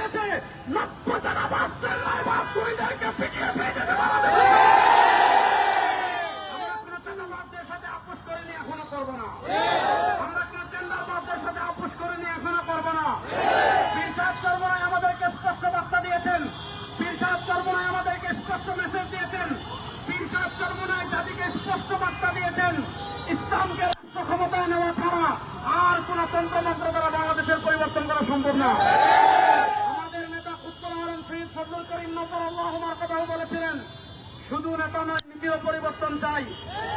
দিয়েছে নব্য যারা বাস্তের নয় বাসকুড়িদেরকে পিটিয়ে সেই দেশে বাড়াবে। আমরা কোন টেন্ডারবাজদের সাথে আপোষ করিনি, এখনো করবো না। আমরা কোন টেন্ডারবাজদের সাথে আপোষ করিনি, এখনো করবো না। পীর সাহেব চরমোনাই আমাদেরকে স্পষ্ট বার্তা দিয়েছেন, পীর সাহেব চরমোনাই আমাদেরকে স্পষ্ট মেসেজ দিয়েছেন, পীর সাহেব চরমোনাই জাতিকে স্পষ্ট বার্তা দিয়েছেন, ইসলামকে রাষ্ট্র ক্ষমতায় নেওয়া ছাড়া আর কোন তন্ত্রমন্ত্র দ্বারা বাংলাদেশের পরিবর্তন করা সম্ভব না। আমাদের নেতা খুতবুল আলম শহীদ ফজলুল করিম নবুল্লাহর কথাও বলেছিলেন, শুধু নেতা নয় নীতিও পরিবর্তন চাই।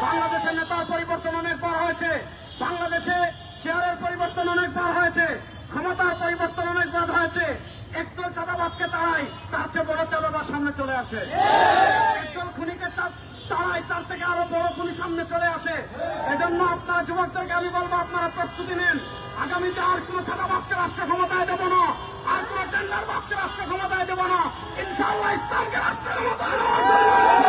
বাংলাদেশের নেতার পরিবর্তন অনেকবার হয়েছে, বাংলাদেশে চেয়ারের পরিবর্তন অনেকবার হয়েছে, ক্ষমতার পরিবর্তন অনেকবার হয়েছে। একদল চাঁদাবাজকে তাড়াই, তার চেয়ে বড় চাঁদাবাজ সামনে চলে আসে। একদল খুনিকে তাড়াই, তার থেকে আরো বড় খুনি সামনে চলে আসে। এজন্য আপনারা যুবকদেরকে আমি বলবো, আপনারা প্রস্তুতি নেন। আগামীতে আর কোন চাঁদাবাজকে রাষ্ট্র ক্ষমতায় দেব না, আর কোন টেন্ডারবাজকে রাষ্ট্র ক্ষমতায় দেব না। ইনশাআল্লাহ ইসলামকে রাষ্ট্র ক্ষমতায় নেওয়ার জন্য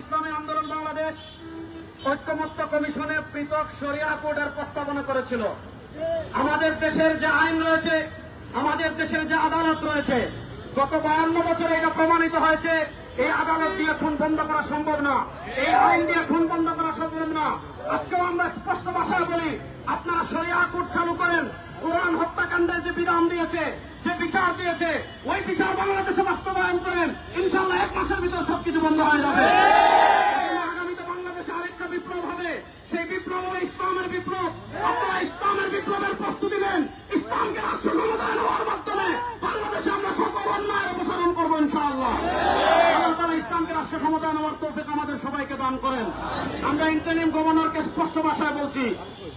ইসলামী আন্দোলন বাংলাদেশ ঐক্যমত্য কমিশনে পৃথক শরিয়া কোডের প্রস্তাবনা করেছিল। আমাদের দেশের যে আইন রয়েছে, আমাদের দেশের যে আদালত রয়েছে, গত 52 বছরে এটা প্রমাণিত হয়েছে, এই আদালত দিয়ে খুন বন্ধ করা সম্ভব না, এই আইন দিয়ে খুন বন্ধ করা সম্ভব না। আজকেও আমরা স্পষ্ট ভাষায় বলি, আপনারা শরিয়া কোড চালু করেন। কোরআন হত্যাকাণ্ডের যে বিধান দিয়েছে, যে বিচার দিয়েছে, ওই বিচার বাংলাদেশে বাস্তবায়ন করেন। ইনশাআল্লাহ 1 মাসের ভিতর সবকিছু বন্ধ হয়ে যাবে। আগামীতে বাংলাদেশে আরেকটা বিপ্লব হবে, সেই বিপ্লব হবে ইসলামের বিপ্লব। আপনারা ইসলামের বিপ্লবের প্রস্তুতি নেন। ইসলামকে রাষ্ট্র ক্ষমতায় নেওয়ার মাধ্যমে বাংলাদেশে আমরা সকল অন্যায়ের অপসারণ করবো ইনশাআল্লাহ। আল্লাহ তাআলা ইসলামকে রাষ্ট্র ক্ষমতায় নেওয়ার তৌফিক আমাদের সবাইকে দান করেন। আমরা ইন্টারিম গভর্নরকে স্পষ্ট ভাষায় বলছি,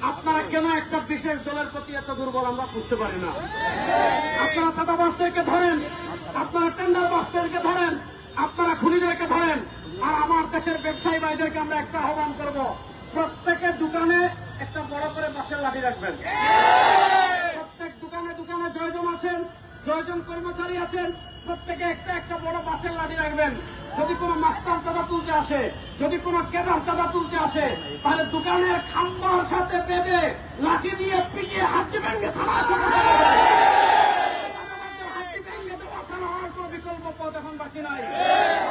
আপনারা কেন একটা বিশেষ দলের প্রতি এত দুর্বল আমরা বুঝতে পারি না। আপনারা চাঁদাবাজদেরকে ধরেন, আপনারা টেন্ডারবাজদেরকে ধরেন, আপনারা খুনিদেরকে ধরেন, আর আমার দেশের ব্যবসায়ী ভাইদেরকে আমরা একটা আহ্বান করব, প্রত্যেকের দোকানে একটা বড় করে বাঁশের লাঠি রাখবেন। প্রত্যেক দোকানে দোকানে জয়জন আছেন, জয়জন কর্মচারী আছেন, প্রত্যেকে একটা একটা বড় বাঁশের লাঠি রাখবেন। যদি কোনো মাস্টার চাঁদা তুলতে আসে, যদি কোনো কেদার চাঁদা তুলতে আসে, তাহলে দোকানের খাম্বার সাথে বেঁধে লাঠি দিয়ে পিটিয়ে হাড্ডি ভেঙে থানায় বিকল্প পথ এখন বাকি নাই।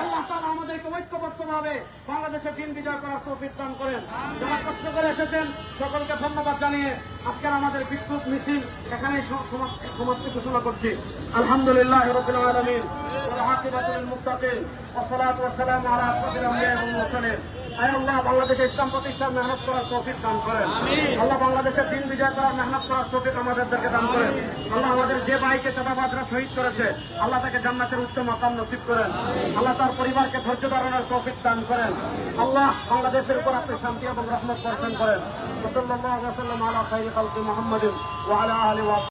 আল্লাহ তাআলা আমাদেরকে ঐক্যবদ্ধভাবে বাংলাদেশে দিন বিজয় করার তৌফিক দান করেন। যারা কষ্ট করে এসেছেন সকলকে ধন্যবাদ জানিয়ে আজকের আমাদের বিক্ষোভ মিছিল এখানেই সমাপ্তি ঘোষণা করছি। আলহামদুলিল্লাহ রাব্বিল আলামিন ওয়া আকিবাতুল লিল মুত্তাকিন ওয়া সালাতু ওয়া সালামু আলা আশরাফিল আমবিয়া ওয়াল মুরসালিন। আয় আল্লাহ, বাংলাদেশে ইসলাম প্রতিষ্ঠার মেহনত করার তৌফিক দান করেন। আল্লাহ বাংলাদেশের দিন বিজয় করার মেহনত করার তৌফিক আমাদেরকে দান করেন। আল্লাহ আমাদের যে ভাইকে চাঁদাবাজরা শহীদ করেছে, আল্লাহ তাকে জান্নাতের উচ্চ মাকাম নসিব করেন। আল্লাহ তার পরিবারকে ধৈর্য ধারণের তৌফিক দান করেন। আল্লাহ বাংলাদেশের উপর আপনি শান্তি এবং রহমত বর্ষণ করেন। ওয়া সাল্লাল্লাহু ওয়া সাল্লাম আলা খায়রি খালকি মুহাম্মাদিন ওয়া আলা আলিহি ওয়া